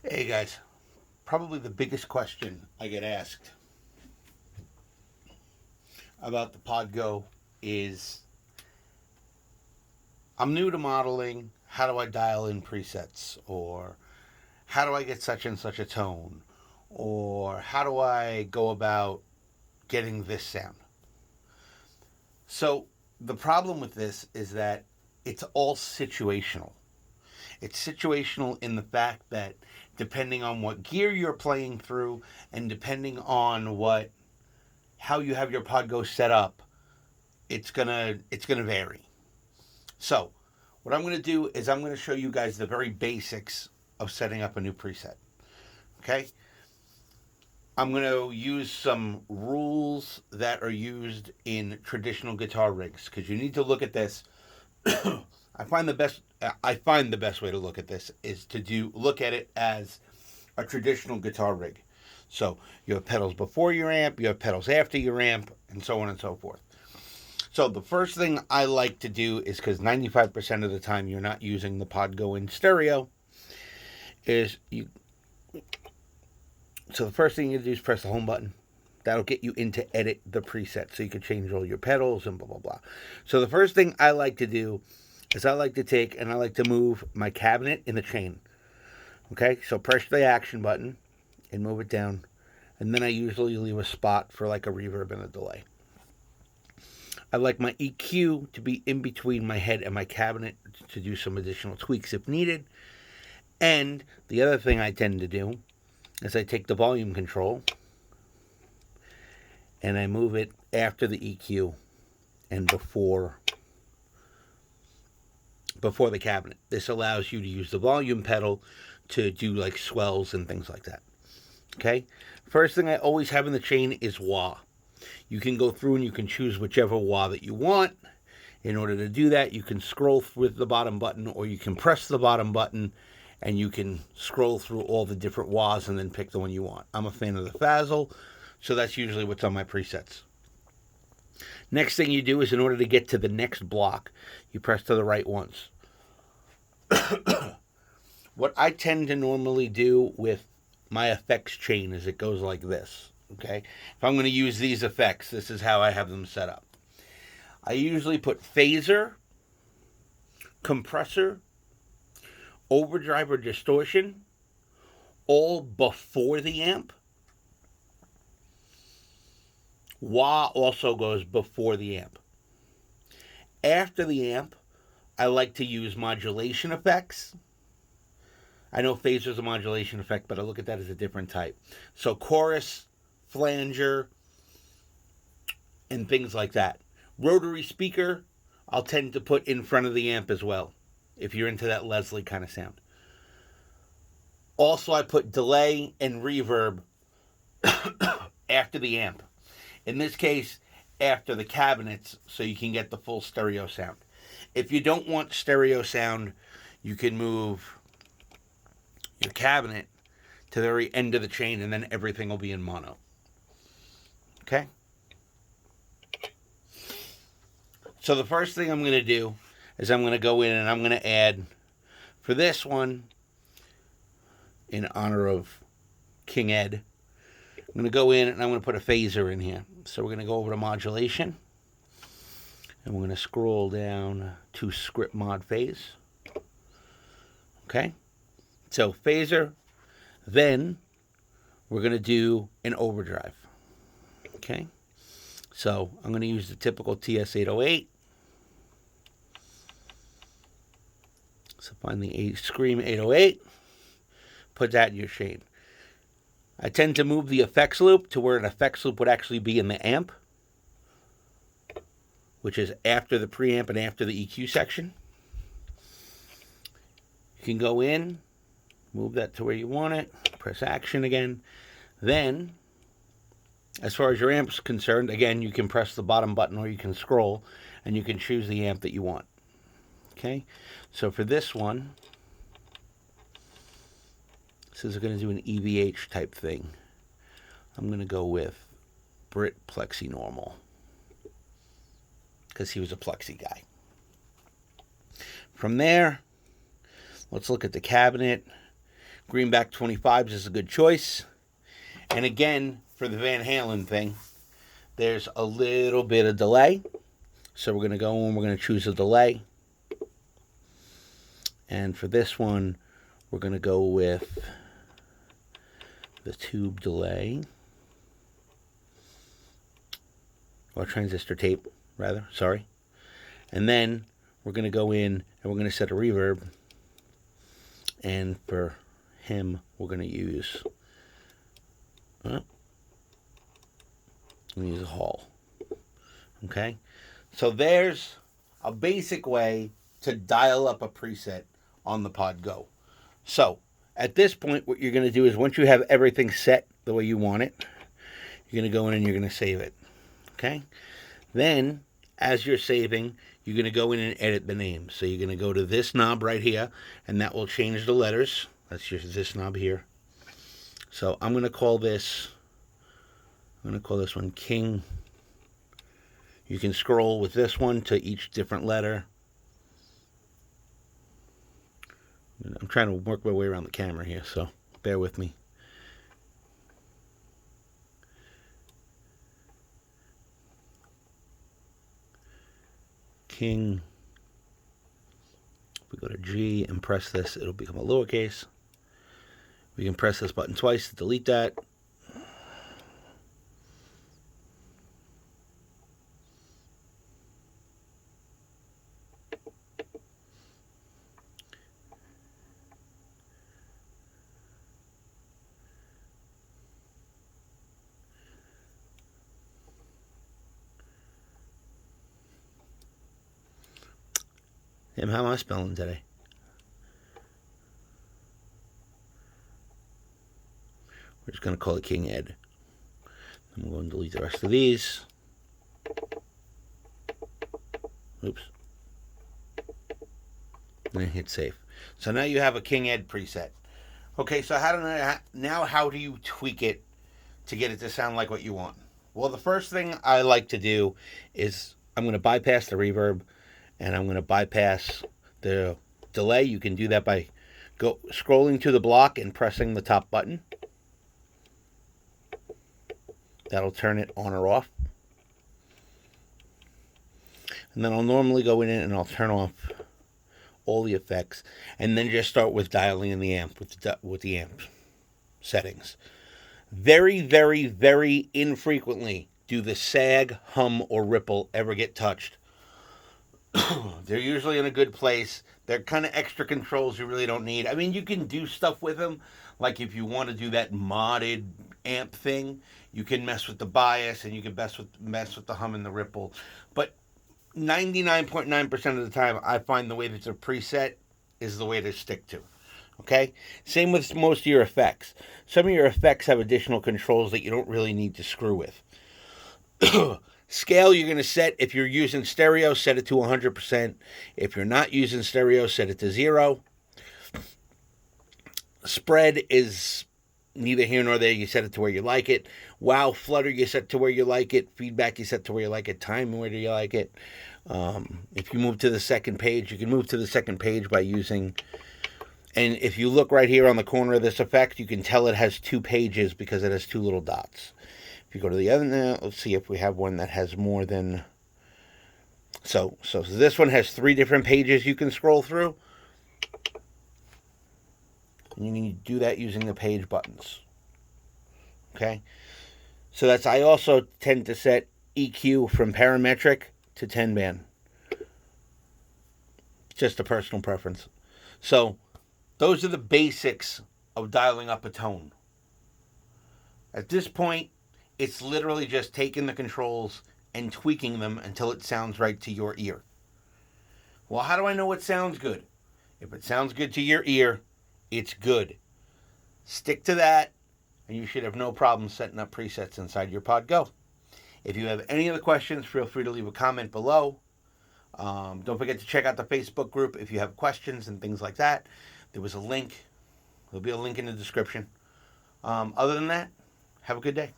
Hey guys, probably the biggest question I get asked about the PodGo is I'm new to modeling. How do I dial in presets? Or how do I get such and such a tone? Or how do I go about getting this sound? So, the problem with this is that it's all situational. It's situational in the fact that depending on what gear you're playing through and depending on what how you have your PodGo set up, it's gonna vary. So, what I'm gonna do is I'm gonna show you guys the very basics of setting up a new preset. Okay, I'm gonna use some rules that are used in traditional guitar rigs because you need to look at this. I find the best way to look at this is to do look at it as a traditional guitar rig. So you have pedals before your amp, you have pedals after your amp, and so on and so forth. So the first thing I like to do is because 95% of the time you're not using the PodGo in stereo, is you. So the first thing you do is press the home button. That'll get you into edit the preset, so you can change all your pedals and blah blah blah. So the first thing I like to do is I like to take and I like to move my cabinet in the chain. Okay, so press the action button and move it down, and then I usually leave a spot for like a reverb and a delay. I like my EQ to be in between my head and my cabinet to do some additional tweaks if needed. And the other thing I tend to do is I take the volume control and I move it after the EQ and before the cabinet. This allows you to use the volume pedal to do like swells and things like that. Okay? First thing I always have in the chain is wah. You can go through and you can choose whichever wah that you want. In order to do that, you can scroll with the bottom button or you can press the bottom button and you can scroll through all the different wahs and then pick the one you want. I'm a fan of the Fazzle, so that's usually what's on my presets. Next thing you do is in order to get to the next block, you press to the right once. What I tend to normally do with my effects chain is it goes like this. Okay? If I'm going to use these effects, this is how I have them set up. I usually put phaser, compressor, overdrive or distortion all before the amp. Wah also goes before the amp. After the amp, I like to use modulation effects. I know phaser is a modulation effect, but I look at that as a different type. So chorus, flanger, and things like that. Rotary speaker, I'll tend to put in front of the amp as well, if you're into that Leslie kind of sound. Also, I put delay and reverb after the amp. In this case, after the cabinets, so you can get the full stereo sound. If you don't want stereo sound, you can move your cabinet to the very end of the chain and then everything will be in mono. Okay? So the first thing I'm going to do is I'm going to go in and I'm going to add, for this one, in honor of King Ed, I'm going to go in and I'm going to put a phaser in here. So we're going to go over to modulation. And we're going to scroll down to script mod phase. Okay? So phaser. Then we're going to do an overdrive. Okay? So I'm going to use the typical TS-808. So find the Scream 808. Put that in your chain. I tend to move the effects loop to where an effects loop would actually be in the amp, which is after the preamp and after the EQ section. You can go in, move that to where you want it, press action again. Then, as far as your amp's concerned, again, you can press the bottom button or you can scroll and you can choose the amp that you want. Okay, so for this one, this is going to do an EVH type thing. I'm going to go with Brit Plexi Normal because he was a Plexi guy. From there, let's look at the cabinet. Greenback 25s is a good choice. And again, for the Van Halen thing, there's a little bit of delay. So we're going to go and we're going to choose a delay. And for this one, we're going to go with the tube delay. Or transistor tape, rather. Sorry. And then we're going to go in and we're going to set a reverb. And for him, we're going to use... I'm going to use a Hall. Okay? So there's a basic way to dial up a preset on the PodGo. So at this point, what you're going to do is once you have everything set the way you want it, you're going to go in and you're going to save it. Okay? Then, as you're saving, you're going to go in and edit the name. So you're going to go to this knob right here, and that will change the letters. That's just this knob here. So I'm going to call this one King. You can scroll with this one to each different letter. I'm trying to work my way around the camera here, so bear with me. King. If we go to G and press this, it'll become a lowercase. We can press this button twice to delete that. Damn, how am I spelling today? We're just going to call it King Ed. I'm going to delete the rest of these. Oops. And hit save. So now you have a King Ed preset. Okay, so how do you tweak it to get it to sound like what you want? Well, the first thing I like to do is I'm going to bypass the reverb and I'm going to bypass the delay. You can do that by scrolling to the block and pressing the top button. That'll turn it on or off. And then I'll normally go in and I'll turn off all the effects and then just start with dialing in the amp with the amp settings. Very, very, very infrequently do the sag, hum, or ripple ever get touched. They're usually in a good place. They're kind of extra controls you really don't need. I mean, you can do stuff with them. Like if you want to do that modded amp thing, you can mess with the bias and you can mess with the hum and the ripple. But 99.9% of the time, I find the way that it's a preset is the way to stick to. Okay? Same with most of your effects. Some of your effects have additional controls that you don't really need to screw with. Scale you're going to set, if you're using stereo, set it to 100%. If you're not using stereo, set it to 0. Spread is neither here nor there. You set it to where you like it. Wow, flutter, you set to where you like it. Feedback, you set to where you like it. Time, where do you like it? If you move to the second page, you can move to the second page by using... And if you look right here on the corner of this effect, you can tell it has 2 pages because it has 2 little dots. If you go to the other now, let's see if we have one that has more than... So this one has 3 different pages you can scroll through. And you need to do that using the page buttons. Okay? So I also tend to set EQ from parametric to 10 band. Just a personal preference. So those are the basics of dialing up a tone. At this point, it's literally just taking the controls and tweaking them until it sounds right to your ear. Well, how do I know it sounds good? If it sounds good to your ear, it's good. Stick to that, and you should have no problem setting up presets inside your PodGo. If you have any other questions, feel free to leave a comment below. Don't forget to check out the Facebook group if you have questions and things like that. There was a link. There'll be a link in the description. Other than that, have a good day.